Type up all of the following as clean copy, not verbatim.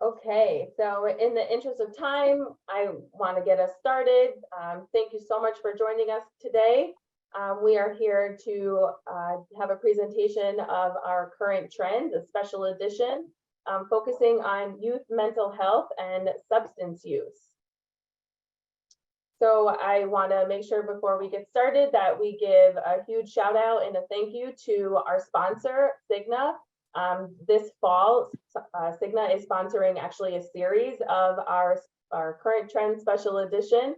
Okay, so in the interest of time, I want to get us started. Thank you so much for joining us today. We are here to have a presentation of our current trends, a special edition, focusing on youth mental health and substance use. So I want to make sure before we get started that we give a huge shout out and a thank you to our sponsor, Cigna. This fall, Cigna is sponsoring actually a series of our current trend special edition.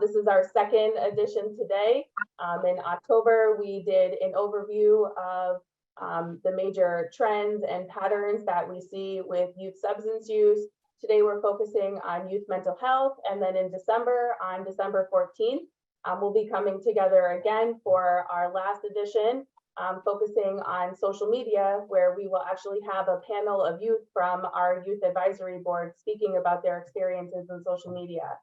This is our second edition today. In October, we did an overview of the major trends and patterns that we see with youth substance use. Today, we're focusing on youth mental health. And then in December, on December 14th, we'll be coming together again for our last edition, focusing on social media, where we will actually have a panel of youth from our youth advisory board speaking about their experiences in social media.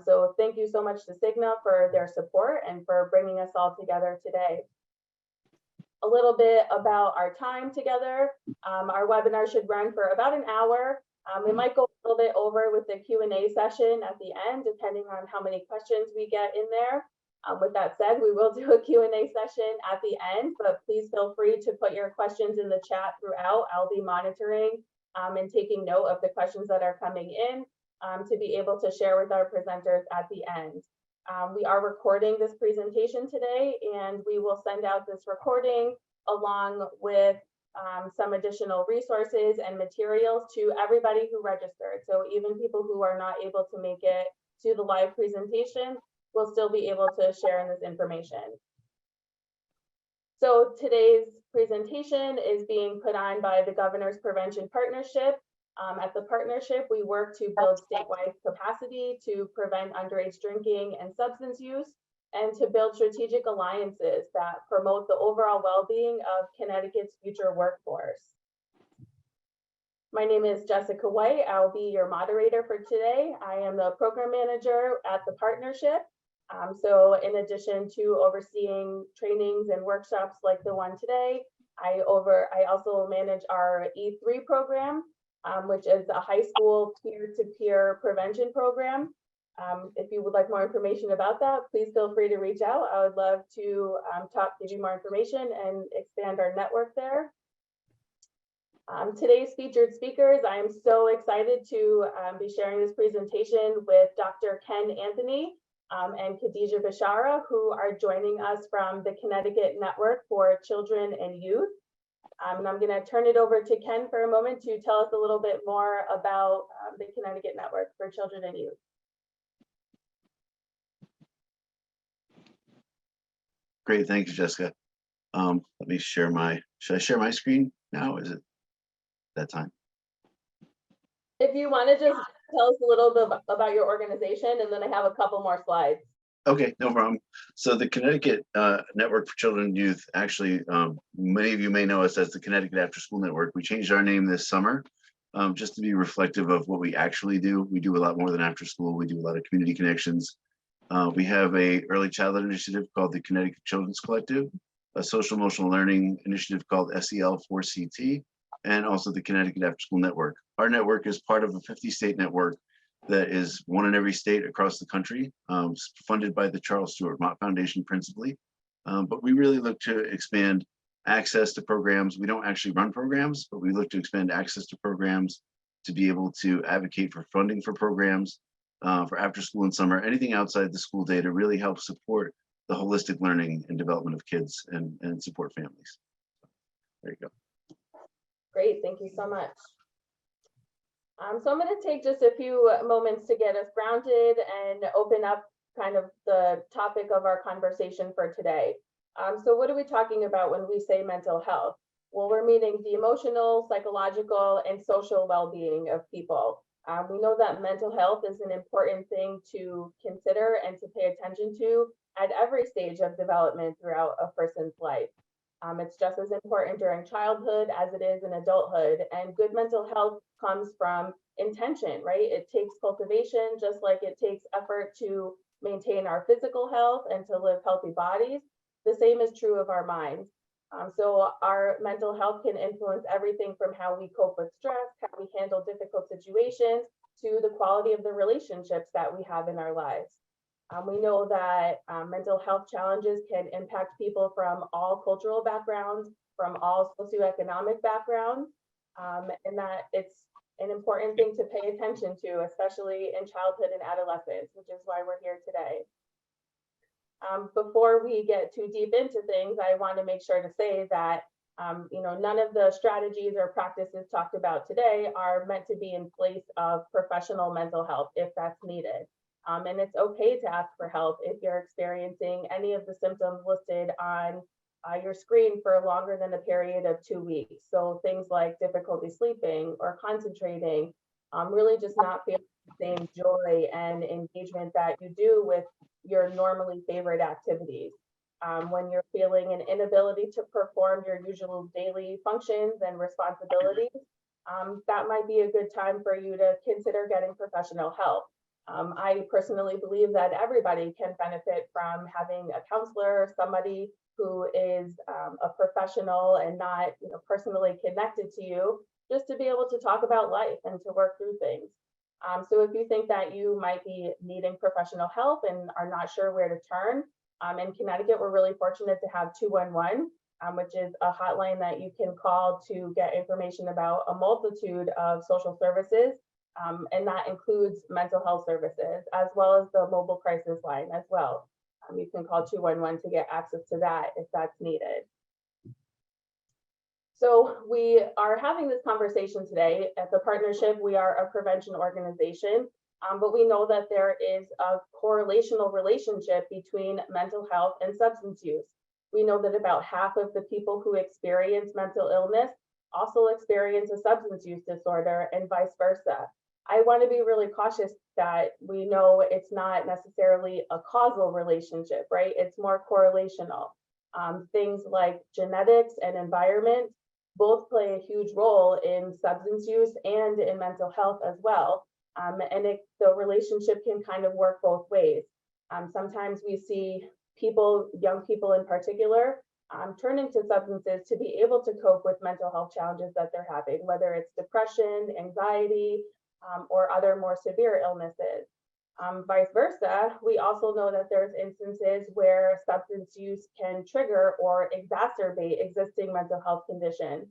So thank you so much to Cigna for their support and for bringing us all together today. A little bit about our time together. Our webinar should run for about an hour. We might go a little bit over with the Q&A session at the end, depending on how many questions we get in there. With that said, we will do a Q&A session at the end, but please feel free to put your questions in the chat throughout. I'll be monitoring and taking note of the questions that are coming in to be able to share with our presenters at the end. We are recording this presentation today, and we will send out this recording along with some additional resources and materials to everybody who registered. So even people who are not able to make it to the live presentation will still be able to share in this information. So today's presentation is being put on by the Governor's Prevention Partnership. At the partnership, we work to build statewide capacity to prevent underage drinking and substance use, and to build strategic alliances that promote the overall well-being of Connecticut's future workforce. My name is Jessica White. I'll be your moderator for today. I am the program manager at the partnership. So in addition to overseeing trainings and workshops like the one today, I also manage our E3 program, which is a high school peer-to-peer prevention program. If you would like more information about that, please feel free to reach out. I would love to give you more information and expand our network there. Today's featured speakers, I am so excited to be sharing this presentation with Dr. Ken Anthony and Khadija Bishara, who are joining us from the Connecticut Network for Children and Youth. And I'm going to turn it over to Ken for a moment to tell us a little bit more about the Connecticut Network for Children and Youth. Great, thank you, Jessica. Let me share should I share my screen now? Is it that time? If you want to just tell us a little bit about your organization, and then I have a couple more slides. Okay, no problem. So the Connecticut Network for Children and Youth, actually, many of you may know us as the Connecticut After School Network. We changed our name this summer just to be reflective of what we actually do. We do a lot more than after school. We do a lot of community connections. We have a early childhood initiative called the Connecticut Children's Collective, a social emotional learning initiative called SEL4CT, and also the Connecticut After School Network. Our network is part of a 50-state network that is one in every state across the country, funded by the Charles Stewart Mott Foundation principally. But we really look to expand access to programs. We don't actually run programs, but we look to expand access to programs to be able to advocate for funding for programs, for after school and summer, anything outside the school day to really help support the holistic learning and development of kids and support families. There you go. Great, thank you so much. So I'm going to take just a few moments to get us grounded and open up kind of the topic of our conversation for today. So what are we talking about when we say mental health? Well, we're meaning the emotional, psychological, and social well-being of people. We know that mental health is an important thing to consider and to pay attention to at every stage of development throughout a person's life. It's just as important during childhood as it is in adulthood, and good mental health comes from intention, right? It takes cultivation, just like it takes effort to maintain our physical health and to live healthy bodies. The same is true of our minds. So our mental health can influence everything from how we cope with stress, how we handle difficult situations, to the quality of the relationships that we have in our lives. We know that mental health challenges can impact people from all cultural backgrounds, from all socioeconomic backgrounds, and that it's an important thing to pay attention to, especially in childhood and adolescence, which is why we're here today. Before we get too deep into things, I want to make sure to say that none of the strategies or practices talked about today are meant to be in place of professional mental health if that's needed. And it's okay to ask for help if you're experiencing any of the symptoms listed on your screen for longer than a period of 2 weeks. So things like difficulty sleeping or concentrating, really just not feeling the same joy and engagement that you do with your normally favorite activities. When you're feeling an inability to perform your usual daily functions and responsibilities, that might be a good time for you to consider getting professional help. I personally believe that everybody can benefit from having a counselor, somebody who is a professional and not personally connected to you, just to be able to talk about life and to work through things. So if you think that you might be needing professional help and are not sure where to turn, in Connecticut, we're really fortunate to have 211, which is a hotline that you can call to get information about a multitude of social services. And that includes mental health services, as well as the mobile crisis line as well. You can call 211 to get access to that if that's needed. So we are having this conversation today. At the partnership, we are a prevention organization, but we know that there is a correlational relationship between mental health and substance use. We know that about half of the people who experience mental illness also experience a substance use disorder and vice versa. I want to be really cautious that we know it's not necessarily a causal relationship, right? It's more correlational. Things like genetics and environment both play a huge role in substance use and in mental health as well. And the relationship can kind of work both ways. Sometimes we see people, young people in particular, turning to substances to be able to cope with mental health challenges that they're having, whether it's depression, anxiety, or other more severe illnesses. Vice versa, we also know that there's instances where substance use can trigger or exacerbate existing mental health conditions.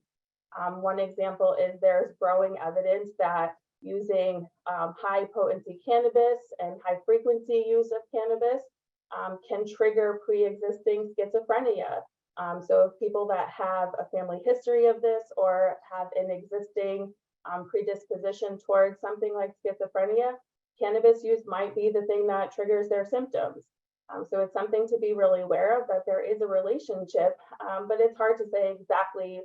One example is there's growing evidence that using high potency cannabis and high frequency use of cannabis can trigger pre-existing schizophrenia. So people that have a family history of this or have an existing predisposition towards something like schizophrenia, cannabis use might be the thing that triggers their symptoms. So it's something to be really aware of, that there is a relationship, but it's hard to say exactly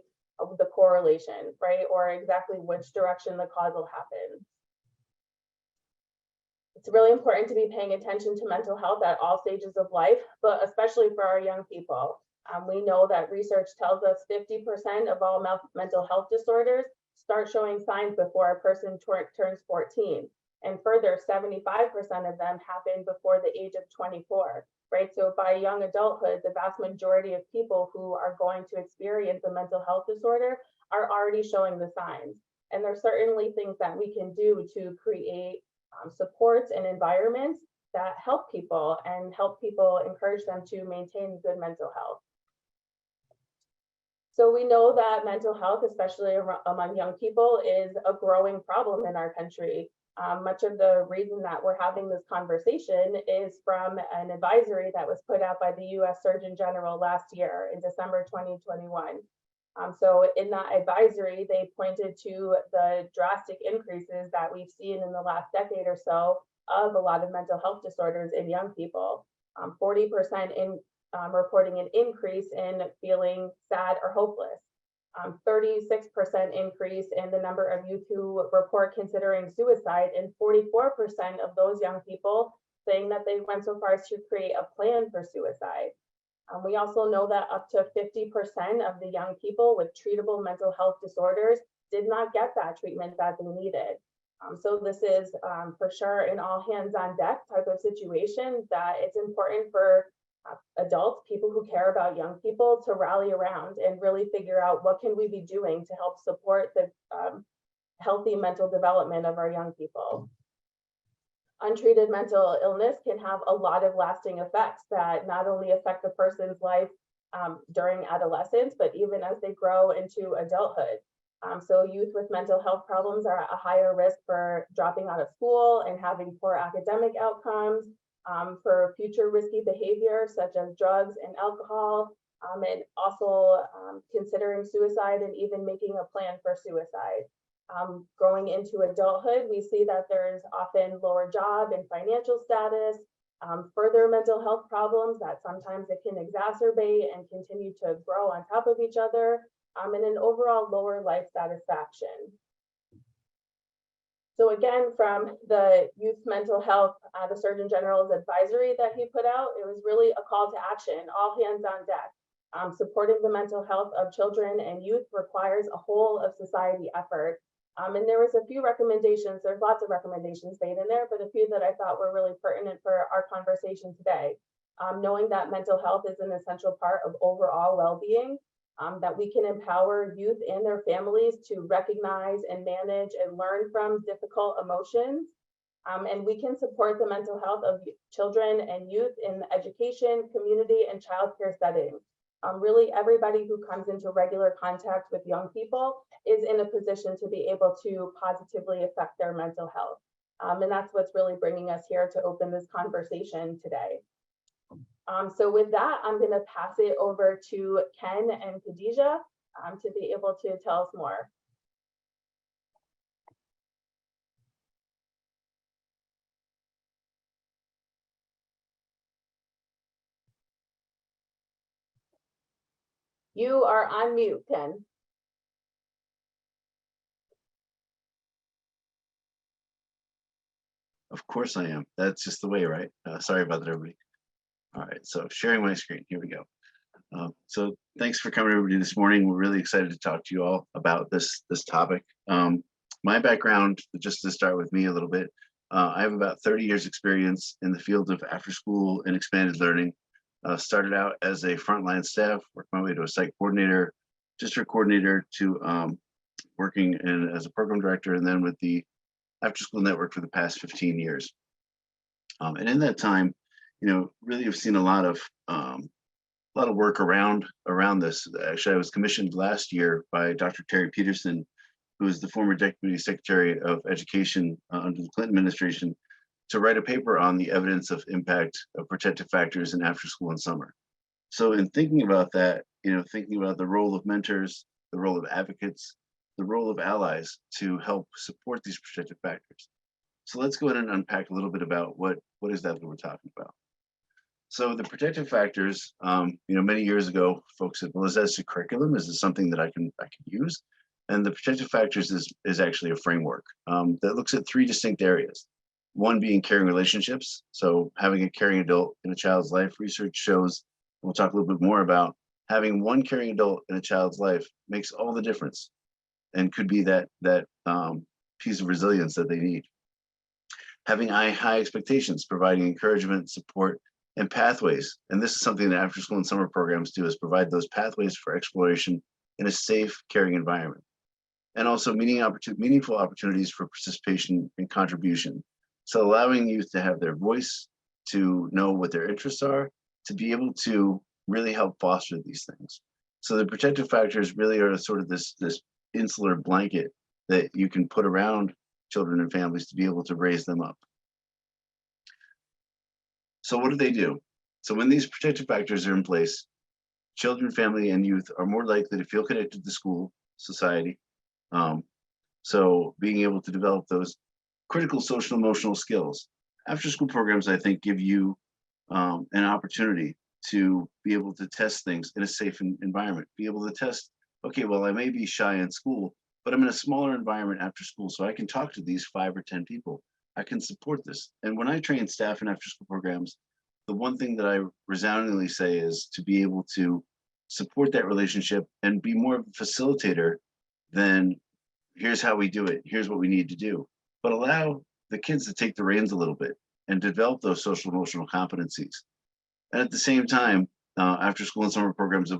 the correlation, right? Or exactly which direction the causal happens. It's really important to be paying attention to mental health at all stages of life, but especially for our young people. We know that research tells us 50% of all mental health disorders start showing signs before a person turns 14. And further, 75% of them happen before the age of 24, right? So by young adulthood, the vast majority of people who are going to experience a mental health disorder are already showing the signs. And there's certainly things that we can do to create supports and environments that help people and help people encourage them to maintain good mental health. So we know that mental health, especially among young people, is a growing problem in our country. Much of the reason that we're having this conversation is from an advisory that was put out by the US Surgeon General last year in December 2021. So in that advisory, they pointed to the drastic increases that we've seen in the last decade or so of a lot of mental health disorders in young people. 40% in reporting an increase in feeling sad or hopeless. 36% increase in the number of youth who report considering suicide, and 44% of those young people saying that they went so far as to create a plan for suicide. We also know that up to 50% of the young people with treatable mental health disorders did not get that treatment that they needed. So this is for sure an all hands on deck type of situation, that it's important for adults, people who care about young people, to rally around and really figure out what can we be doing to help support the healthy mental development of our young people. Untreated mental illness can have a lot of lasting effects that not only affect the person's life during adolescence, but even as they grow into adulthood. So youth with mental health problems are at a higher risk for dropping out of school and having poor academic outcomes, for future risky behavior such as drugs and alcohol, and also considering suicide and even making a plan for suicide. Growing into adulthood, we see that there's often lower job and financial status, further mental health problems that sometimes it can exacerbate and continue to grow on top of each other, and an overall lower life satisfaction. So again, from the youth mental health, the Surgeon General's advisory that he put out, it was really a call to action, all hands on deck. Supporting the mental health of children and youth requires a whole of society effort. And there was a few recommendations, there's lots of recommendations made in there, but a few that I thought were really pertinent for our conversation today. Knowing that mental health is an essential part of overall well-being, that we can empower youth and their families to recognize and manage and learn from difficult emotions. And we can support the mental health of children and youth in the education, community, and childcare settings. Really, everybody who comes into regular contact with young people is in a position to be able to positively affect their mental health. And that's what's really bringing us here to open this conversation today. So with that, I'm going to pass it over to Ken and Khadija to be able to tell us more. You are on mute, Ken. Of course I am. That's just the way, right? Sorry about that, everybody. All right, so sharing my screen, here we go. So thanks for coming, everybody, this morning. We're really excited to talk to you all about this topic. My background, just to start with me a little bit, I have about 30 years experience in the field of after school and expanded learning. Started out as a frontline staff, worked my way to a site coordinator, district coordinator, to working as a program director, and then with the after school network for the past 15 years. And in that time, really have seen a lot of work around this. Actually, I was commissioned last year by Dr. Terry Peterson, who is the former Deputy Secretary of Education under the Clinton administration, to write a paper on the evidence of impact of protective factors in after school and summer. So in thinking about that, thinking about the role of mentors, the role of advocates, the role of allies to help support these protective factors. So let's go ahead and unpack a little bit about what is that we're talking about. So the protective factors, many years ago, folks said, well, is that a curriculum? Is this something that I can use? And the protective factors is actually a framework that looks at three distinct areas. One being caring relationships. So having a caring adult in a child's life, research shows, we'll talk a little bit more about, having one caring adult in a child's life makes all the difference and could be that piece of resilience that they need. Having high expectations, providing encouragement, support, and pathways. And this is something that after school and summer programs do, is provide those pathways for exploration in a safe, caring environment. And also meaningful opportunities for participation and contribution. So allowing youth to have their voice, to know what their interests are, to be able to really help foster these things. So the protective factors really are sort of this insular blanket that you can put around children and families to be able to raise them up. So what do? So when these protective factors are in place, children, family, and youth are more likely to feel connected to school, society. So being able to develop those critical social emotional skills. After school programs, I think, give you an opportunity to be able to test things in a safe environment, be able to test, okay, well, I may be shy in school, but I'm in a smaller environment after school, so I can talk to these 5 or 10 people. I can support this. And when I train staff in after school programs, the one thing that I resoundingly say is to be able to support that relationship and be more of a facilitator than here's how we do it, here's what we need to do, but allow the kids to take the reins a little bit and develop those social emotional competencies. And at the same time, after school and summer programs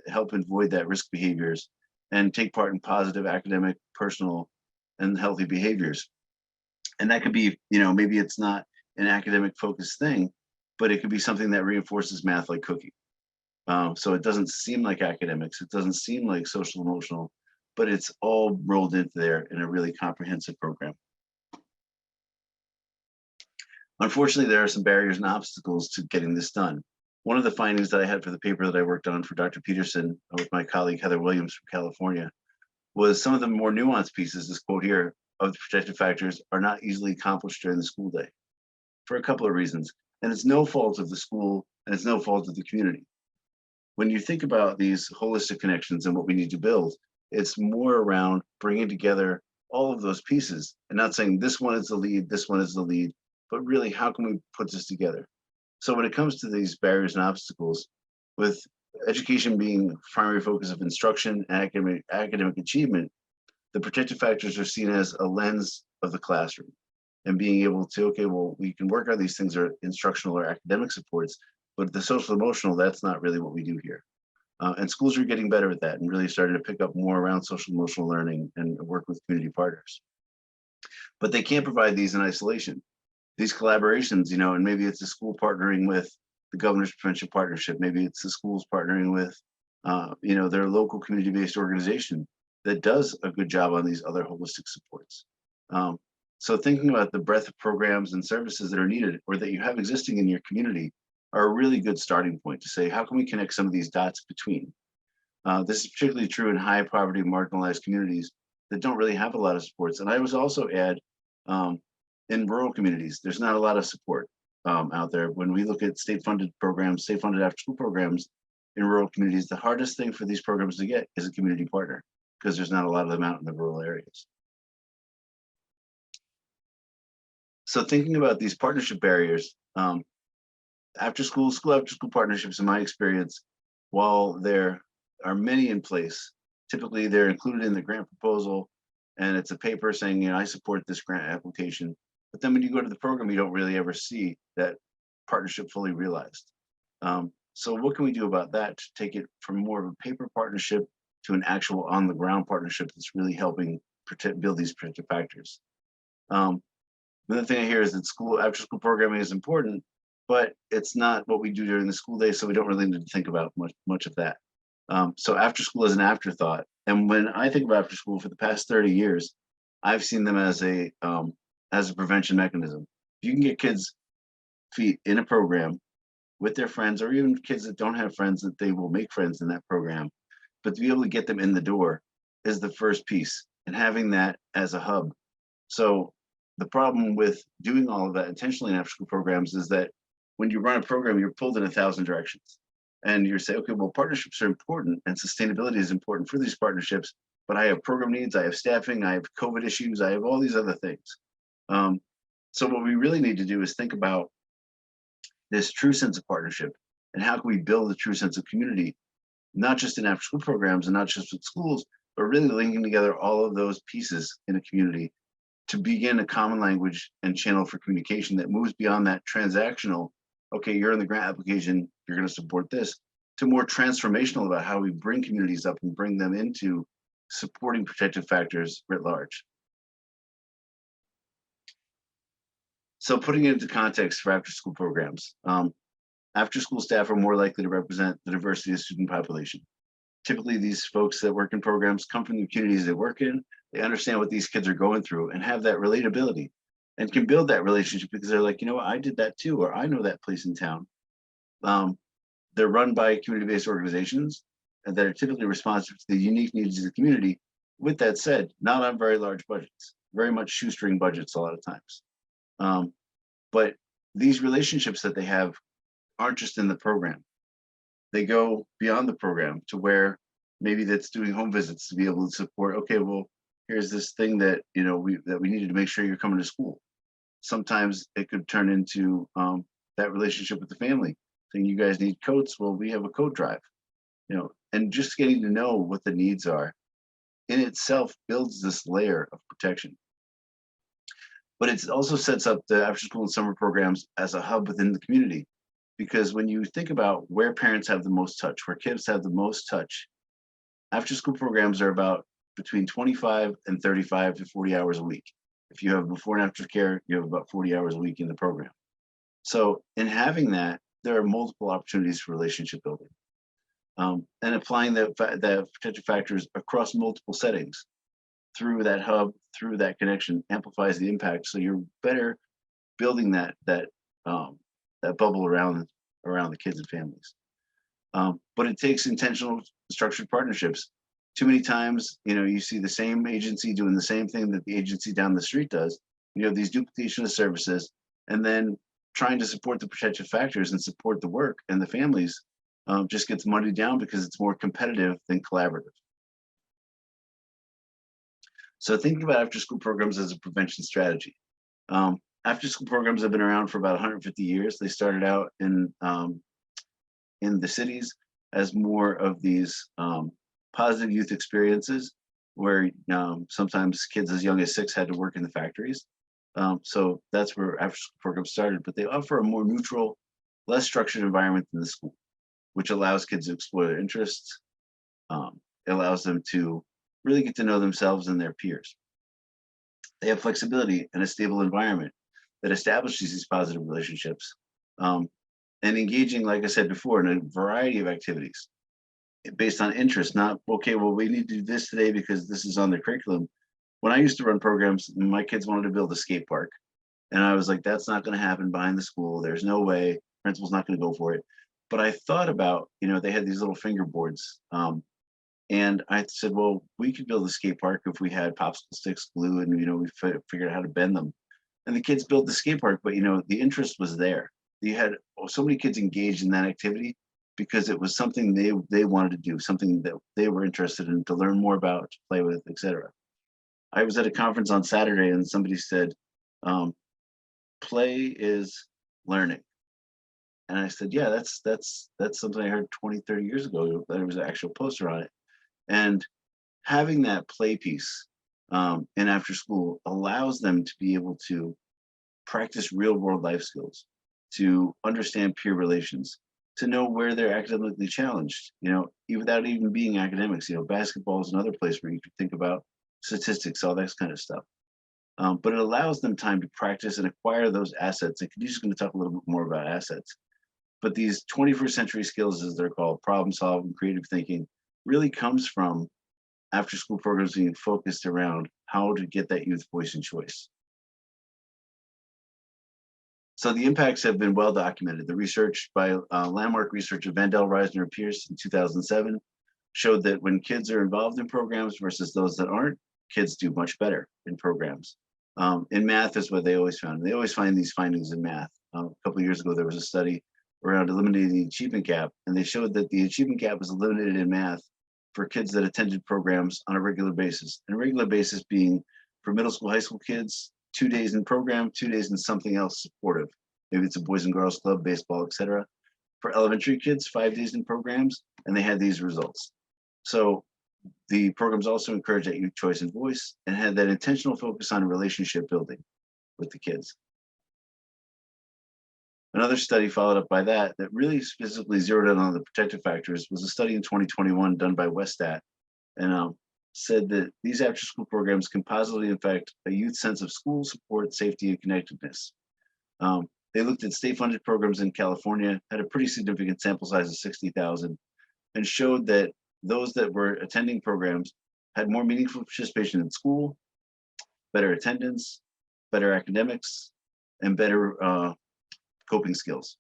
help avoid that risk behaviors and take part in positive academic, personal, and healthy behaviors. And that could be, maybe it's not an academic focused thing, but it could be something that reinforces math like cooking. So it doesn't seem like academics, it doesn't seem like social emotional, but it's all rolled into there in a really comprehensive program. Unfortunately, there are some barriers and obstacles to getting this done. One of the findings that I had for the paper that I worked on for Dr. Peterson with my colleague Heather Williams from California was some of the more nuanced pieces, this quote here, of the protective factors are not easily accomplished during the school day for a couple of reasons. And it's no fault of the school and it's no fault of the community. When you think about these holistic connections and what we need to build, it's more around bringing together all of those pieces and not saying this one is the lead, this one is the lead, but really how can we put this together? So when it comes to these barriers and obstacles, with education being primary focus of instruction and academic achievement, the protective factors are seen as a lens of the classroom and being able to, okay, well, we can work on these things or instructional or academic supports, but the social emotional, that's not really what we do here. And schools are getting better at that and really starting to pick up more around social emotional learning and work with community partners. But they can't provide these in isolation. These collaborations, and maybe it's a school partnering with the Governor's Prevention Partnership, maybe it's the schools partnering with, their local community-based organization that does a good job on these other holistic supports. So thinking about the breadth of programs and services that are needed or that you have existing in your community are a really good starting point to say, how can we connect some of these dots between? This is particularly true in high poverty marginalized communities that don't really have a lot of supports. And I was also add, in rural communities, there's not a lot of support out there. When we look at state-funded programs, state-funded after-school programs in rural communities, the hardest thing for these programs to get is a community partner because there's not a lot of them out in the rural areas. So thinking about these partnership barriers, school after-school partnerships, in my experience, while there are many in place, typically they're included in the grant proposal and it's a paper saying, I support this grant application. But then when you go to the program, you don't really ever see that partnership fully realized. So what can we do about that to take it from more of a paper partnership to an actual on the ground partnership that's really helping build these protective factors? Another thing I hear is that after school programming is important, but it's not what we do during the school day, so we don't really need to think about much of that. So after school is an afterthought. And when I think about after school for the past 30 years, I've seen them as a prevention mechanism. If you can get kids' feet in a program with their friends, or even kids that don't have friends, that they will make friends in that program, but to be able to get them in the door is the first piece, and having that as a hub. So the problem with doing all of that intentionally in after school programs is that when you run a program, you're pulled in 1,000 directions. And you're saying, okay, well, partnerships are important and sustainability is important for these partnerships, but I have program needs, I have staffing, I have COVID issues, I have all these other things. So what we really need to do is think about this true sense of partnership and how can we build a true sense of community, not just in after school programs and not just with schools, but really linking together all of those pieces in a community to begin a common language and channel for communication that moves beyond that transactional, okay, you're in the grant application, you're going to support this, to more transformational about how we bring communities up and bring them into supporting protective factors writ large. So putting it into context for after school programs, after school staff are more likely to represent the diversity of student population. Typically, these folks that work in programs come from the communities they work in, they understand what these kids are going through and have that relatability and can build that relationship because they're like, I did that too, or I know that place in town. They're run by community-based organizations and that are typically responsive to the unique needs of the community. With that said, not on very large budgets, very much shoestring budgets a lot of times. But these relationships that they have aren't just in the program. They go beyond the program to where maybe that's doing home visits to be able to support, okay, well, here's this thing that, we needed to make sure you're coming to school. Sometimes it could turn into that relationship with the family, saying you guys need coats, well, we have a coat drive, and just getting to know what the needs are in itself builds this layer of protection. But it also sets up the after school and summer programs as a hub within the community. Because when you think about where parents have the most touch, where kids have the most touch, after school programs are about between 25 and 35 to 40 hours a week. If you have before and after care, you have about 40 hours a week in the program. So in having that, there are multiple opportunities for relationship building. And applying the potential factors across multiple settings through that hub, through that connection, amplifies the impact. So you're better building that bubble around the kids and families. But it takes intentional, structured partnerships. Too many times, you see the same agency doing the same thing that the agency down the street does. You have these duplication of services, and then trying to support the protective factors and support the work and the families just gets muddied down because it's more competitive than collaborative. So thinking about after-school programs as a prevention strategy. After-school programs have been around for about 150 years. They started out in the cities as more of these positive youth experiences where sometimes kids as young as 6 had to work in the factories. So that's where after-school programs started, but they offer a more neutral, less structured environment than the school, which allows kids to explore their interests. It allows them to really get to know themselves and their peers. They have flexibility and a stable environment that establishes these positive relationships, and engaging, like I said before, in a variety of activities based on interest, not, okay, well, we need to do this today because this is on the curriculum. When I used to run programs, my kids wanted to build a skate park. And I was like, that's not going to happen behind the school. There's no way. Principal's not going to go for it. But I thought about, they had these little fingerboards. And I said, well, we could build a skate park if we had popsicle sticks, glue, and, we figured out how to bend them. And the kids built the skate park, but, the interest was there. You had so many kids engaged in that activity because it was something they wanted to do, something that they were interested in, to learn more about, to play with, etc. I was at a conference on Saturday and somebody said, play is learning. And I said, yeah, that's something I heard 20, 30 years ago. There was an actual poster on it. And having that play piece in after school allows them to be able to practice real world life skills, to understand peer relations, to know where they're academically challenged, without even being academics. Basketball is another place where you could think about statistics, all that kind of stuff. But it allows them time to practice and acquire those assets. And Khadijah's going to talk a little bit more about assets. But these 21st century skills, as they're called, problem solving, creative thinking, really comes from after school programs being focused around how to get that youth voice and choice. So the impacts have been well documented. The research by landmark research of Vandell, Reisner, Pierce in 2007 showed that when kids are involved in programs versus those that aren't, kids do much better in programs. In math is what they always found. They always find these findings in math. A couple of years ago, there was a study around eliminating the achievement gap, and they showed that the achievement gap was eliminated in math for kids that attended programs on a regular basis. And a regular basis being for middle school, high school kids, 2 days in program, 2 days in something else supportive. Maybe it's a Boys and Girls Club, baseball, etc. For elementary kids, 5 days in programs, and they had these results. So the programs also encourage that youth choice and voice and had that intentional focus on relationship building with the kids. Another study followed up by that really specifically zeroed in on the protective factors was a study in 2021 done by Westat, and said that these after-school programs can positively affect a youth's sense of school support, safety, and connectedness. They looked at state-funded programs in California, had a pretty significant sample size of 60,000, and showed that those that were attending programs had more meaningful participation in school, better attendance, better academics, and better coping skills.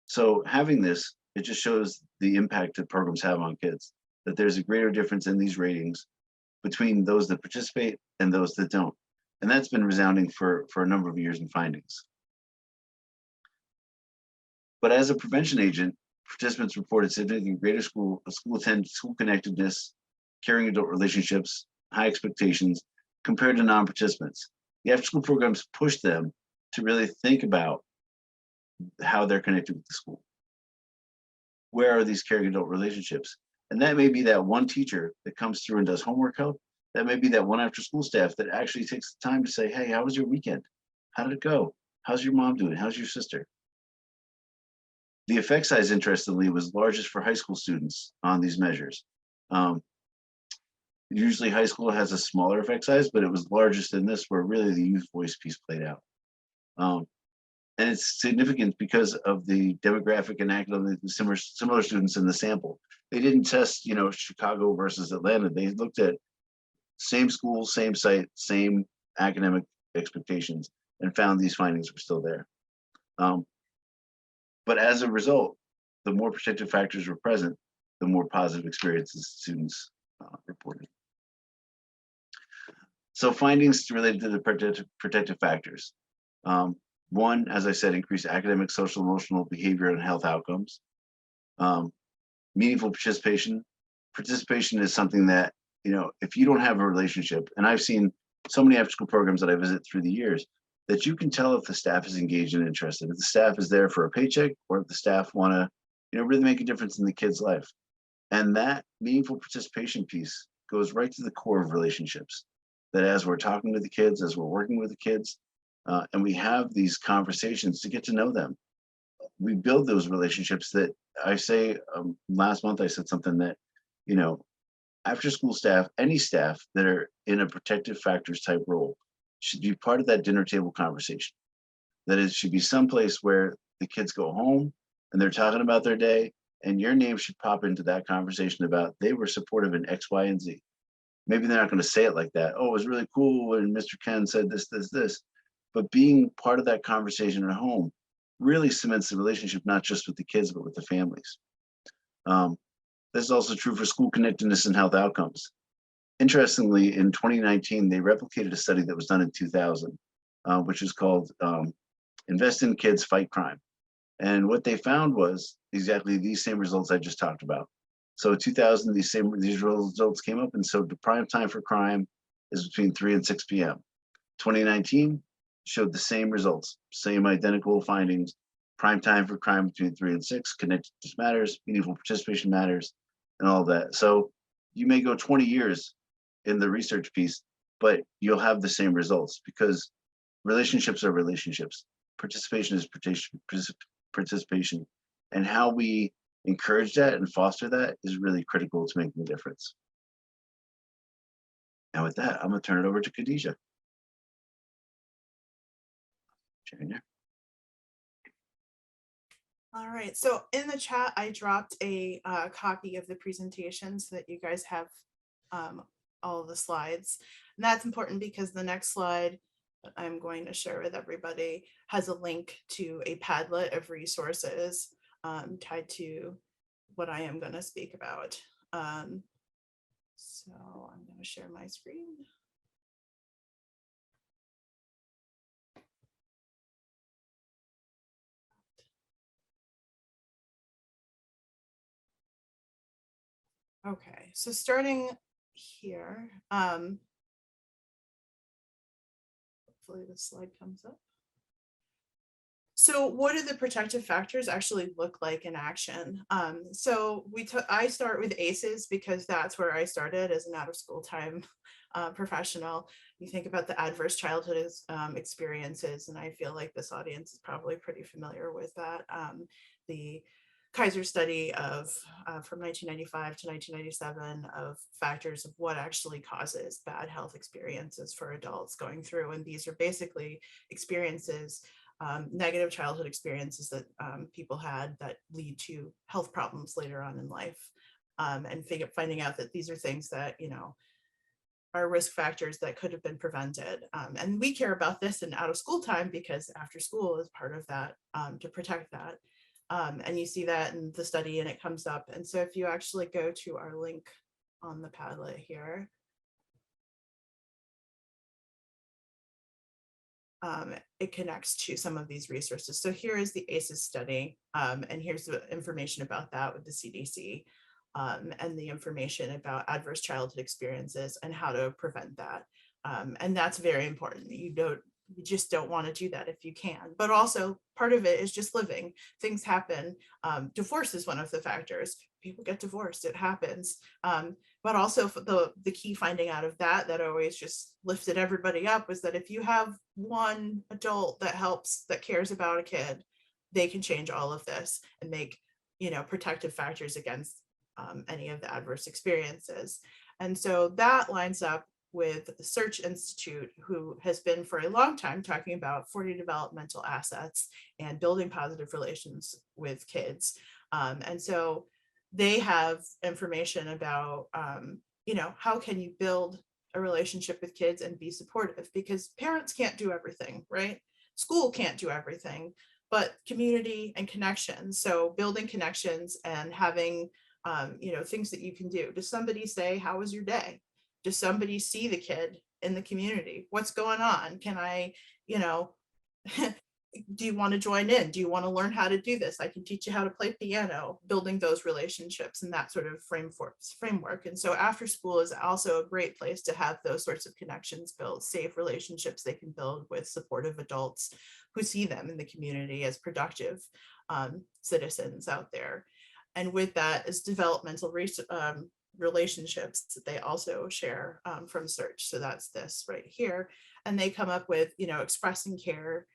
So having this, it just shows the impact that programs have on kids, that there's a greater difference in these ratings between those that participate and those that don't. And that's been resounding for a number of years in findings. But as a prevention agent, participants reported significantly greater school attendance, school connectedness, caring adult relationships, high expectations compared to non-participants. The after-school programs push them to really think about how they're connected with the school. Where are these caring adult relationships? And that may be that one teacher that comes through and does homework help. That may be that one after-school staff that actually takes the time to say, hey, how was your weekend? How did it go? How's your mom doing? How's your sister? The effect size, interestingly, was largest for high school students on these measures. Usually high school has a smaller effect size, but it was largest in this, where really the youth voice piece played out. And it's significant because of the demographic and academic similar students in the sample. They didn't test, Chicago versus Atlanta. They looked at same school, same site, same academic expectations, and found these findings were still there. But as a result, the more protective factors were present, the more positive experiences students reported. So findings related to the protective factors. One, as I said, increased academic, social, emotional, behavioral, and health outcomes. Meaningful participation. Participation is something that, if you don't have a relationship, and I've seen so many after school programs that I visit through the years, that you can tell if the staff is engaged and interested, if the staff is there for a paycheck, or if the staff want to, really make a difference in the kid's life. And that meaningful participation piece goes right to the core of relationships. That as we're talking to the kids, as we're working with the kids, and we have these conversations to get to know them, we build those relationships that I say, last month I said something that, after school staff, any staff that are in a protective factors type role should be part of that dinner table conversation. That it should be someplace where the kids go home and they're talking about their day, and your name should pop into that conversation about they were supportive in X, Y, and Z. Maybe they're not going to say it like that. Oh, it was really cool when Mr. Ken said this, this, this. But being part of that conversation at home really cements the relationship, not just with the kids, but with the families. This is also true for school connectedness and health outcomes. Interestingly, in 2019, they replicated a study that was done in 2000, which is called Invest in Kids, Fight Crime. And what they found was exactly these same results I just talked about. So 2000, these results came up, and so the prime time for crime is between 3 and 6 p.m. 2019 showed the same results, same identical findings. Prime time for crime between 3 and 6, connectedness matters, meaningful participation matters, and all that. So you may go 20 years in the research piece, but you'll have the same results because relationships are relationships. Participation is participation. And how we encourage that and foster that is really critical to making a difference. And with that, I'm going to turn it over to Khadija. Sharing there. All right, so in the chat, I dropped a copy of the presentation so that you guys have all of the slides. And that's important because the next slide that I'm going to share with everybody has a link to a Padlet of resources tied to what I am going to speak about. So I'm going to share my screen. Okay, so starting here, hopefully the slide comes up. So what do the protective factors actually look like in action? So I start with ACEs because that's where I started as an out of school time professional. You think about the adverse childhood experiences, and I feel like this audience is probably pretty familiar with that. The Kaiser study of from 1995 to 1997 of factors of what actually causes bad health experiences for adults going through. And these are basically experiences, negative childhood experiences that people had that lead to health problems later on in life. And finding out that these are things that, are risk factors that could have been prevented. And we care about this in out of school time because after school is part of that to protect that. And you see that in the study and it comes up. And so if you actually go to our link on the Padlet here, it connects to some of these resources. So here is the ACEs study, and here's the information about that with the CDC, and the information about adverse childhood experiences and how to prevent that. And that's very important. You just don't want to do that if you can, but also part of it is just living. Things happen. Divorce is one of the factors. People get divorced, it happens. But also the key finding out of that always just lifted everybody up was that if you have one adult that cares about a kid, they can change all of this and make, protective factors against any of the adverse experiences. And so that lines up with the Search Institute, who has been for a long time talking about 40 developmental assets and building positive relations with kids. And so they have information about, how can you build a relationship with kids and be supportive, because parents can't do everything, right? School can't do everything, but community and connections. So building connections and having, things that you can do. Does somebody say, how was your day? Does somebody see the kid in the community? What's going on? Can I, do you want to join in? Do you want to learn how to do this? I can teach you how to play piano, building those relationships and that sort of framework. And so after school is also a great place to have those sorts of connections built, safe relationships they can build with supportive adults who see them in the community as productive citizens out there. And with that is developmental relationships that they also share from Search. So that's this right here. And they come up with, expressing care,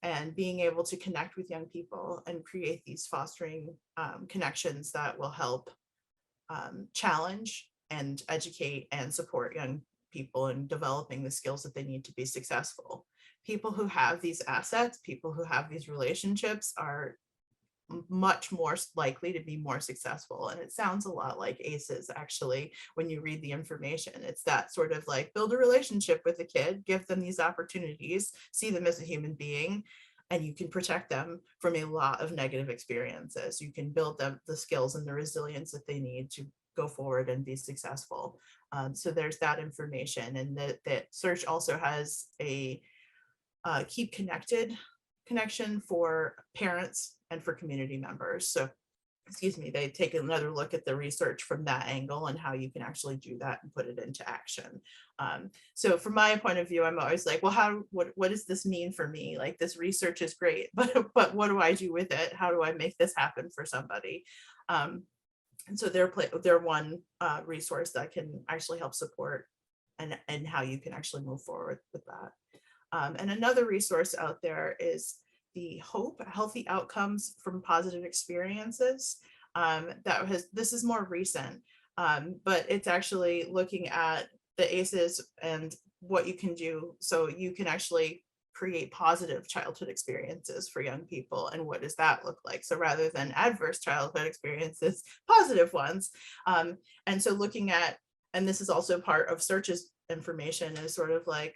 and being able to connect with young people and create these fostering connections that will help challenge and educate and support young people in developing the skills that they need to be successful. People who have these assets, people who have these relationships are much more likely to be more successful. And it sounds a lot like ACEs, actually, when you read the information. It's that sort of like build a relationship with a kid, give them these opportunities, see them as a human being, and you can protect them from a lot of negative experiences. You can build them the skills and the resilience that they need to go forward and be successful. So there's that information. And that Search also has a Keep Connected connection for parents and for community members. So, they take another look at the research from that angle and how you can actually do that and put it into action. So from my point of view, I'm always like, well, what does this mean for me? Like, this research is great, but what do I do with it? How do I make this happen for somebody? And so they're one resource that can actually help support and how you can actually move forward with that. And another resource out there is the HOPE, Healthy Outcomes from Positive Experiences. This is more recent, but it's actually looking at the ACEs and what you can do so you can actually create positive childhood experiences for young people. And what does that look like? So rather than adverse childhood experiences, positive ones. And so looking at, and this is also part of Search's information, is sort of like,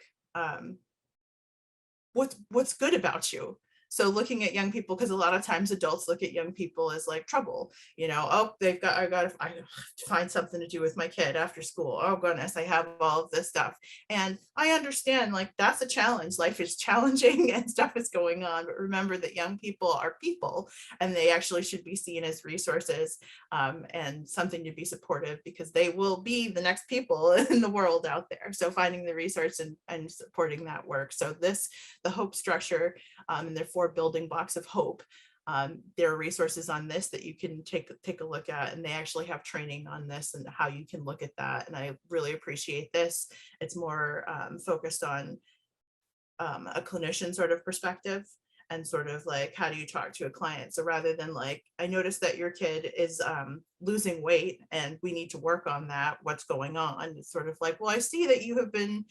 what's good about you? So looking at young people, because a lot of times adults look at young people as like trouble, oh, I got to find something to do with my kid after school. Oh goodness, I have all of this stuff. And I understand, like, that's a challenge. Life is challenging and stuff is going on. But remember that young people are people, and they actually should be seen as resources and something to be supportive, because they will be the next people in the world out there. So finding the research and supporting that work. So the HOPE structure, and their 4 building blocks of hope. There are resources on this that you can take a look at, and they actually have training on this and how you can look at that. And I really appreciate this. It's more focused on a clinician sort of perspective, and sort of like, how do you talk to a client? So rather than like, I noticed that your kid is losing weight and we need to work on that. What's going on? It's sort of like, well, I see that you have been,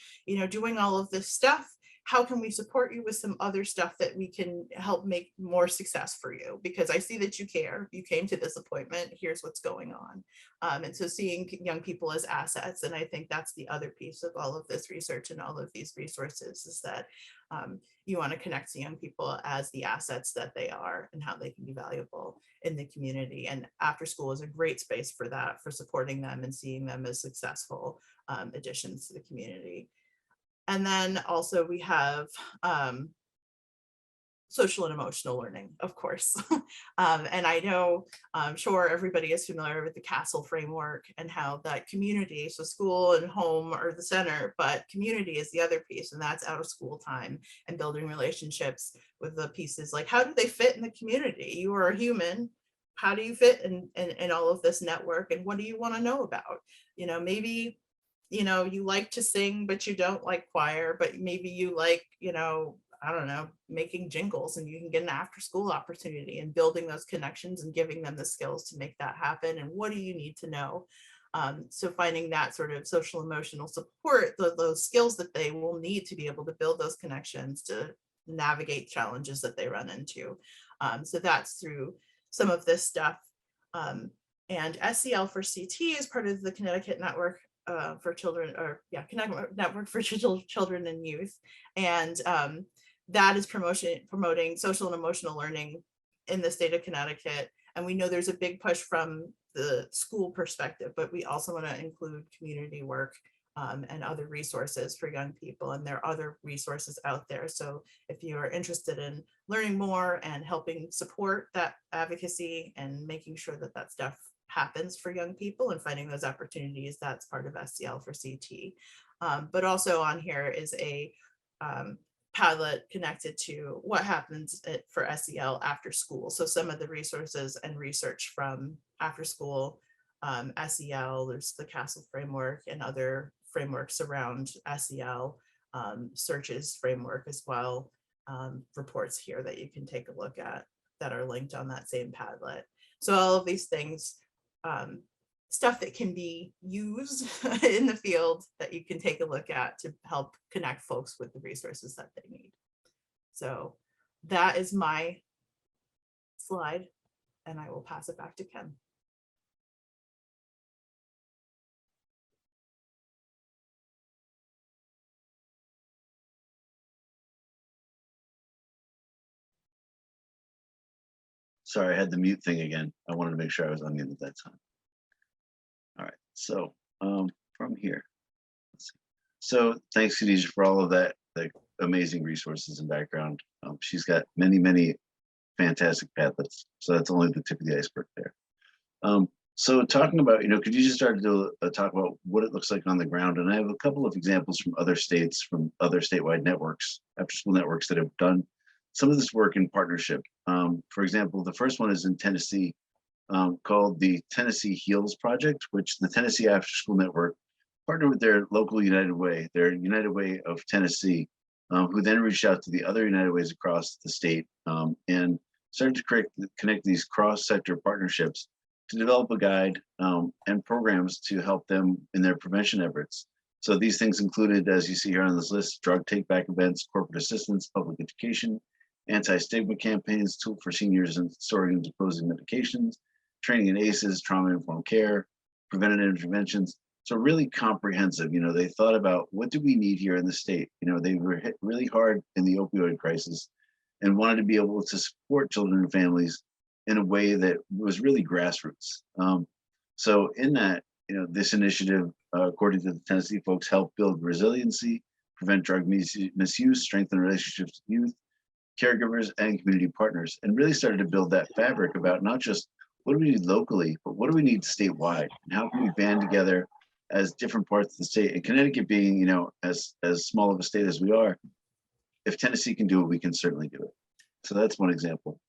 doing all of this stuff. How can we support you with some other stuff that we can help make more success for you? Because I see that you care. You came to this appointment. Here's what's going on. And so seeing young people as assets. And I think that's the other piece of all of this research and all of these resources, is that you want to connect to young people as the assets that they are and how they can be valuable in the community. And after school is a great space for that, for supporting them and seeing them as successful additions to the community. And then also we have social and emotional learning, of course. And I know, I'm sure everybody is familiar with the CASTLE framework and how that community, so school and home are the center, but community is the other piece, and that's out of school time and building relationships with the pieces. Like, how do they fit in the community? You are a human. How do you fit in all of this network? And what do you want to know about? Maybe you like to sing, but you don't like choir, but maybe you like, I don't know, making jingles, and you can get an after school opportunity, and building those connections and giving them the skills to make that happen. And what do you need to know? So finding that sort of social emotional support, those skills that they will need to be able to build those connections to navigate challenges that they run into. So that's through some of this stuff. And SEL for CT is part of the Connecticut Network for Children, or yeah, Connecticut Network for Children and Youth. And that is promoting social and emotional learning in the state of Connecticut. And we know there's a big push from the school perspective, but we also want to include community work and other resources for young people. And there are other resources out there. So if you are interested in learning more and helping support that advocacy and making sure that that stuff happens for young people and finding those opportunities, that's part of SEL for CT. But also on here is a Padlet connected to what happens for SEL after school. So some of the resources and research from after school SEL, there's the CASTLE framework and other frameworks around SEL, searches framework as well, reports here that you can take a look at that are linked on that same Padlet. So all of these things, stuff that can be used in the field that you can take a look at to help connect folks with the resources that they need. So that is my slide, and I will pass it back to Ken. Sorry, I had the mute thing again. I wanted to make sure I was unmuted at that time. All right, so from here. So thanks, Khadija, for all of that, the amazing resources and background. She's got many, many fantastic Padlets. So that's only the tip of the iceberg there. So talking about, Khadija started to talk about what it looks like on the ground. And I have a couple of examples from other states, from other statewide networks, after school networks that have done some of this work in partnership. For example, the first one is in Tennessee, called the Tennessee Heals Project, which the Tennessee After School Network partnered with their local United Way, their United Way of Tennessee, who then reached out to the other United Ways across the state and started to connect these cross-sector partnerships to develop a guide and programs to help them in their prevention efforts. So these things included, as you see here on this list, drug take-back events, corporate assistance, public education, anti-stigma campaigns, tool for seniors in storing and disposing medications, training in ACEs, trauma-informed care, preventative interventions. So really comprehensive. They thought about, what do we need here in the state? They were hit really hard in the opioid crisis and wanted to be able to support children and families in a way that was really grassroots. So in that, this initiative, according to the Tennessee folks, helped build resiliency, prevent drug misuse, strengthen relationships with youth, caregivers, and community partners, and really started to build that fabric about not just what do we need locally, but what do we need statewide, and how can we band together as different parts of the state. And Connecticut being, as small of a state as we are, if Tennessee can do it, we can certainly do it. So that's one example.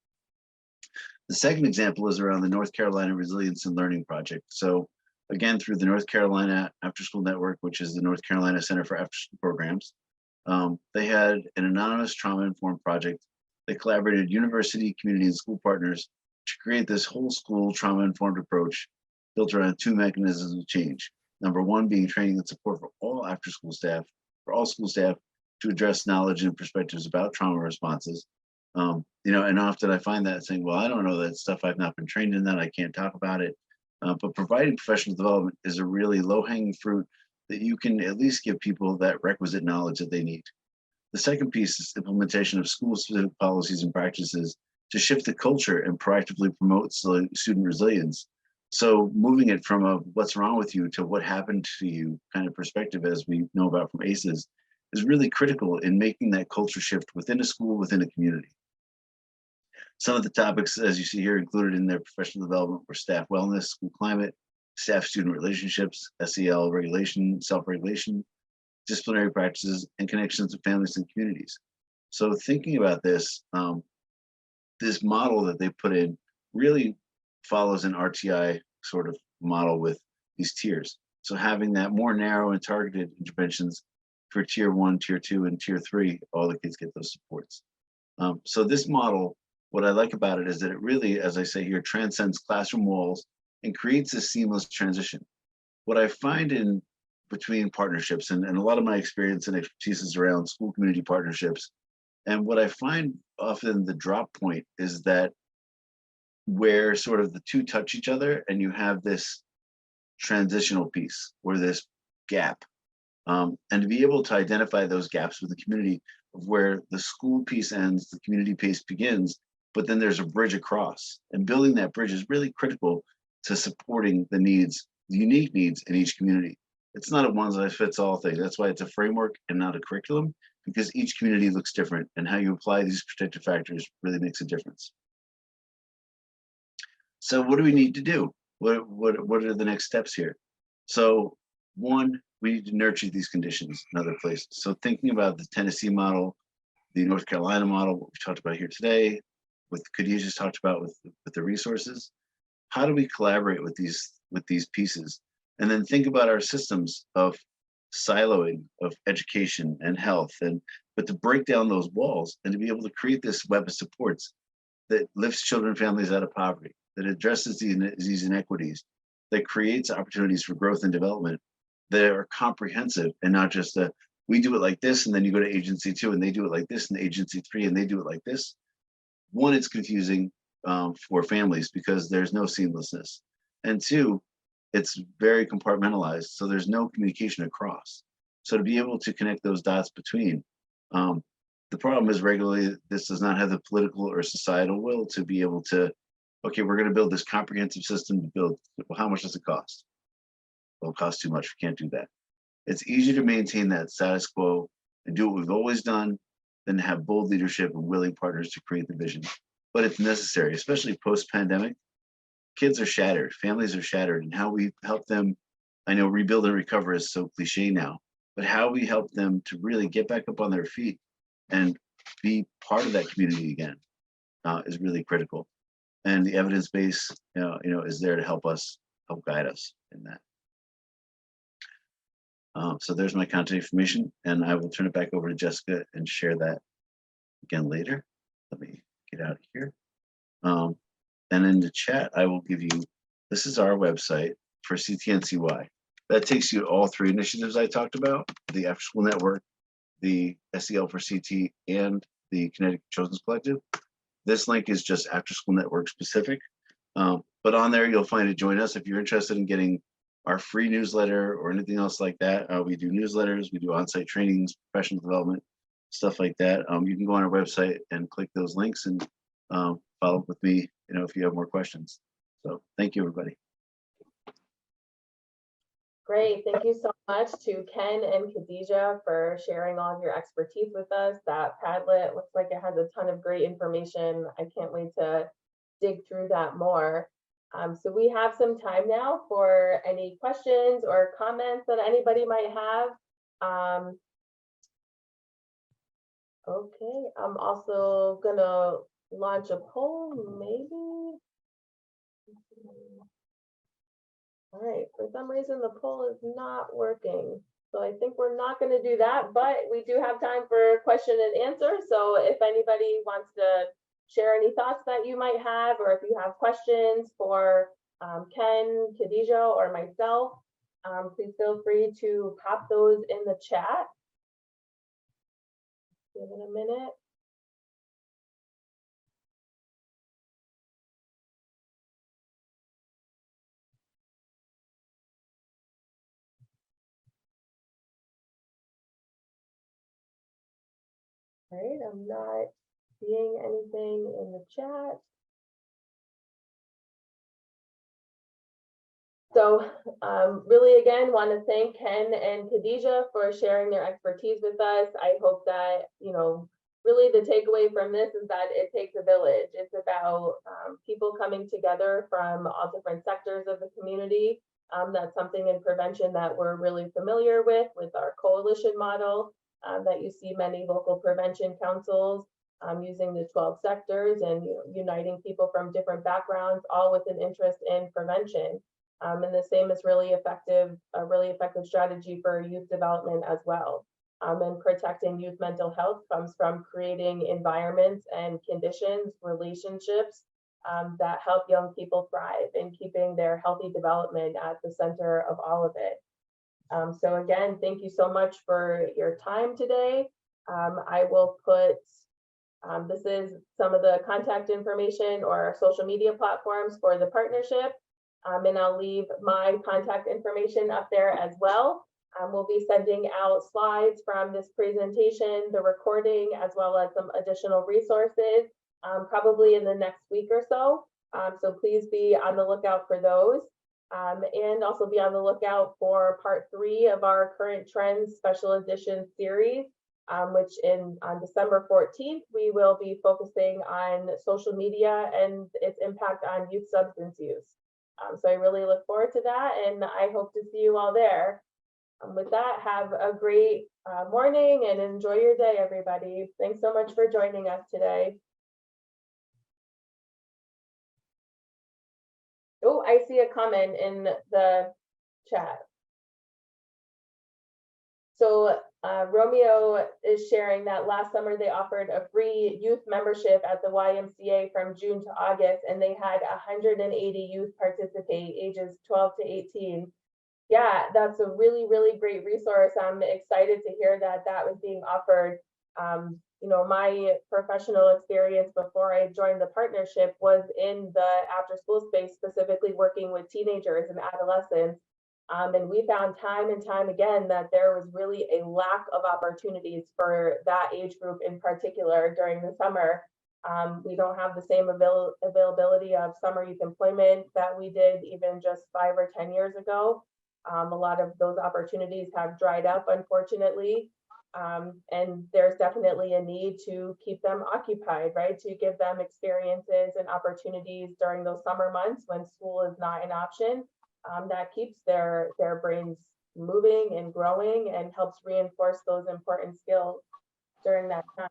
The second example is around the North Carolina Resilience and Learning Project. So again, through the North Carolina After School Network, which is the North Carolina Center for After School Programs, they had an anonymous trauma-informed project. They collaborated with university, community, and school partners to create this whole school trauma-informed approach built around two mechanisms of change. Number one being training and support for all after-school staff, to address knowledge and perspectives about trauma responses. And often I find that saying, well, I don't know that stuff, I've not been trained in that, I can't talk about it. But providing professional development is a really low-hanging fruit that you can at least give people that requisite knowledge that they need. The second piece is implementation of school-specific policies and practices to shift the culture and proactively promote student resilience. So moving it from a what's wrong with you to what happened to you kind of perspective, as we know about from ACEs, is really critical in making that culture shift within a school, within a community. Some of the topics, as you see here, included in their professional development were staff wellness, school climate, staff-student relationships, SEL regulation, self-regulation, disciplinary practices, and connections with families and communities. So thinking about this, this model that they put in really follows an RTI sort of model with these tiers. So having that more narrow and targeted interventions for tier 1, tier 2, and tier 3, all the kids get those supports. So this model, what I like about it is that it really, as I say here, transcends classroom walls and creates a seamless transition. What I find in between partnerships, and a lot of my experience and expertise is around school community partnerships, and what I find often the drop point is that where sort of the two touch each other and you have this transitional piece or this gap. And to be able to identify those gaps with the community of where the school piece ends, the community piece begins, but then there's a bridge across. And building that bridge is really critical to supporting the needs, the unique needs in each community. It's not a one-size-fits-all thing. That's why it's a framework and not a curriculum, because each community looks different and how you apply these protective factors really makes a difference. So what do we need to do? What are the next steps here? So one, we need to nurture these conditions in other places. So thinking about the Tennessee model, the North Carolina model, what we talked about here today, what Khadija just talked about with the resources, how do we collaborate with these pieces? And then think about our systems of siloing of education and health, but to break down those walls and to be able to create this web of supports that lifts children and families out of poverty, that addresses these inequities, that creates opportunities for growth and development that are comprehensive and not just we do it like this and then you go to agency 2 and they do it like this and agency 3 and they do it like this. One, it's confusing for families because there's no seamlessness. And two, it's very compartmentalized, so there's no communication across. So to be able to connect those dots between, the problem is regularly this does not have the political or societal will to be able to, okay, we're going to build this comprehensive system to build, well, how much does it cost? Well, it costs too much, we can't do that. It's easier to maintain that status quo and do what we've always done than to have bold leadership and willing partners to create the vision. But it's necessary, especially post-pandemic. Kids are shattered, families are shattered, and how we help them, I know rebuild and recover is so cliche now, but how we help them to really get back up on their feet and be part of that community again is really critical. And the evidence base, is there to help guide us in that. So there's my contact information, and I will turn it back over to Jessica and share that again later. Let me get out of here. And in the chat, I will give you, this is our website for CTNCY. That takes you to all 3 initiatives I talked about, the After School Network, the SEL for CT, and the Connecticut Children's Collective. This link is just After School Network specific, but on there you'll find a join us if you're interested in getting our free newsletter or anything else like that. We do newsletters, we do on-site trainings, professional development, stuff like that. You can go on our website and click those links and follow up with me, if you have more questions. So thank you, everybody. Great, thank you so much to Ken and Khadija for sharing all of your expertise with us. That Padlet looks like it has a ton of great information. I can't wait to dig through that more. So we have some time now for any questions or comments that anybody might have. Okay, I'm also gonna launch a poll, maybe. All right, for some reason the poll is not working. So I think we're not going to do that, but we do have time for question and answer. So if anybody wants to share any thoughts that you might have, or if you have questions for Ken, Khadija, or myself, please feel free to pop those in the chat. Give it a minute. All right, I'm not seeing anything in the chat. So really, again, want to thank Ken and Khadija for sharing their expertise with us. I hope that, really the takeaway from this is that it takes a village. It's about people coming together from all different sectors of the community. That's something in prevention that we're really familiar with our coalition model. That you see many local prevention councils using the 12 sectors and uniting people from different backgrounds, all with an interest in prevention. And the same is a really effective strategy for youth development as well. And protecting youth mental health comes from creating environments and conditions, relationships that help young people thrive and keeping their healthy development at the center of all of it. So again, thank you so much for your time today. I will put, this is some of the contact information or our social media platforms for the partnership. And I'll leave my contact information up there as well. We'll be sending out slides from this presentation, the recording, as well as some additional resources, probably in the next week or so. So please be on the lookout for those. And also be on the lookout for part 3 of our Current Trends Special Edition series, which on December 14th, we will be focusing on social media and its impact on youth substance use. So I really look forward to that, and I hope to see you all there. With that, have a great morning and enjoy your day, everybody. Thanks so much for joining us today. Oh, I see a comment in the chat. So Romeo is sharing that last summer they offered a free youth membership at the YMCA from June to August, and they had 180 youth participate, ages 12 to 18. Yeah, that's a really, really great resource. I'm excited to hear that that was being offered. You know, my professional experience before I joined the partnership was in the after school space, specifically working with teenagers and adolescents. And we found time and time again that there was really a lack of opportunities for that age group in particular during the summer. We don't have the same availability of summer youth employment that we did even just 5 or 10 years ago. A lot of those opportunities have dried up, unfortunately. And there's definitely a need to keep them occupied, right? To give them experiences and opportunities during those summer months when school is not an option. That keeps their brains moving and growing and helps reinforce those important skills during that time.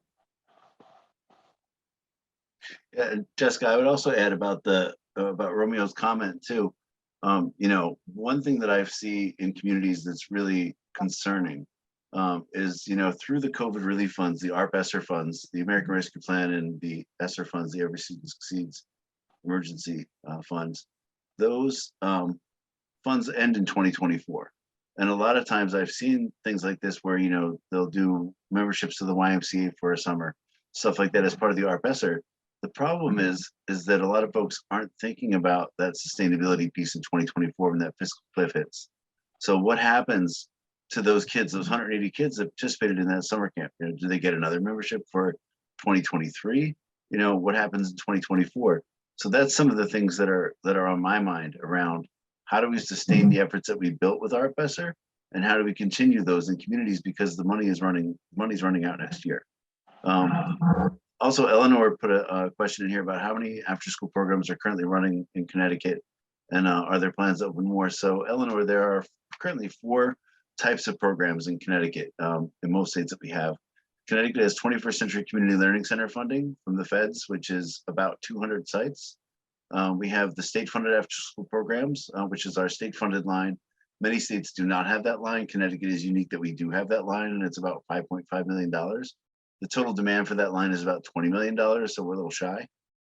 Yeah, Jessica, I would also add about about Romeo's comment too. You know, one thing that I see in communities that's really concerning is, you know, through the COVID relief funds, the ARP ESSER funds, the American Rescue Plan, and the ESSER funds, the Every Student Succeeds emergency funds, those funds end in 2024. And a lot of times I've seen things like this where, you know, they'll do memberships to the YMCA for a summer, stuff like that as part of the ARP ESSER. The problem is that a lot of folks aren't thinking about that sustainability piece in 2024 when that fiscal cliff hits. So what happens to those kids, those 180 kids that participated in that summer camp? You know, do they get another membership for 2023? You know, what happens in 2024? So that's some of the things that are on my mind around how do we sustain the efforts that we built with ARP ESSER, and how do we continue those in communities, because the money's running out next year. Also, Eleanor put a question in here about how many after-school programs are currently running in Connecticut, and are there plans to open more? So, Eleanor, there are currently 4 types of programs in Connecticut, in most states that we have. Connecticut has 21st Century Community Learning Center funding from the feds, which is about 200 sites. We have the state-funded after-school programs, which is our state-funded line. Many states do not have that line. Connecticut is unique that we do have that line, and it's about $5.5 million. The total demand for that line is about $20 million, so we're a little shy.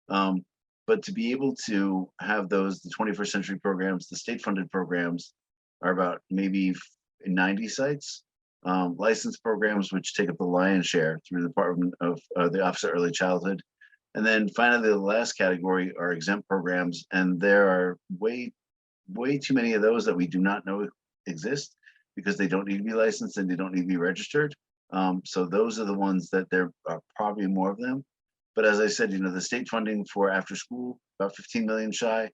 But to be able to have those, the 21st Century programs, the state-funded programs are about maybe 90 sites. Licensed programs, which take up the lion's share through the Department of the Office of Early Childhood. And then finally, the last category are exempt programs, and there are way too many of those that we do not know exist because they don't need to be licensed and they don't need to be registered. So those are the ones that there are probably more of them. But as I said, you know, the state funding for after school, about 15 million shy.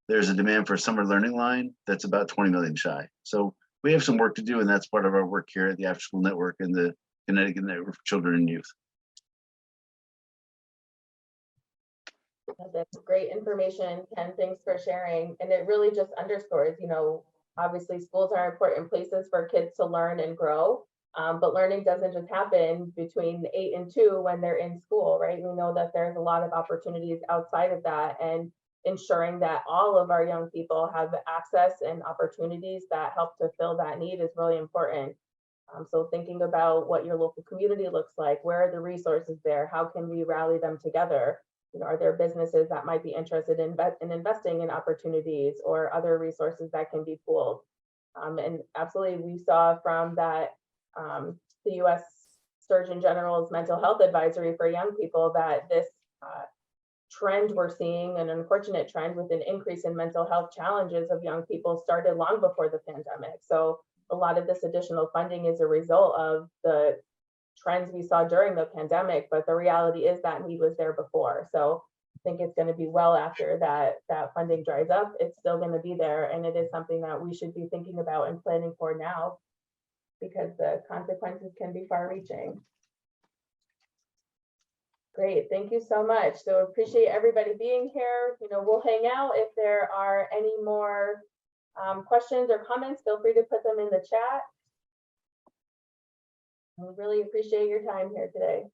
There's a demand for a summer learning line that's about 20 million shy. So we have some work to do, and that's part of our work here at the After School Network and the Connecticut Network for Children and Youth. That's great information, Ken. Thanks for sharing. And it really just underscores, you know, obviously schools are important places for kids to learn and grow. But learning doesn't just happen between 8 and 2 when they're in school, right? We know that there's a lot of opportunities outside of that, and ensuring that all of our young people have access and opportunities that help to fill that need is really important. So thinking about what your local community looks like, where are the resources there? How can we rally them together? You know, are there businesses that might be interested in investing in opportunities or other resources that can be pooled? And absolutely, we saw from that the U.S. Surgeon General's mental health advisory for young people that this trend we're seeing, an unfortunate trend with an increase in mental health challenges of young people, started long before the pandemic. So a lot of this additional funding is a result of the trends we saw during the pandemic, but the reality is that need was there before. So I think it's going to be well after that funding dries up, it's still going to be there. And it is something that we should be thinking about and planning for now, because the consequences can be far reaching. Great, thank you so much. So appreciate everybody being here. You know, we'll hang out. If there are any more questions or comments, feel free to put them in the chat. I really appreciate your time here today.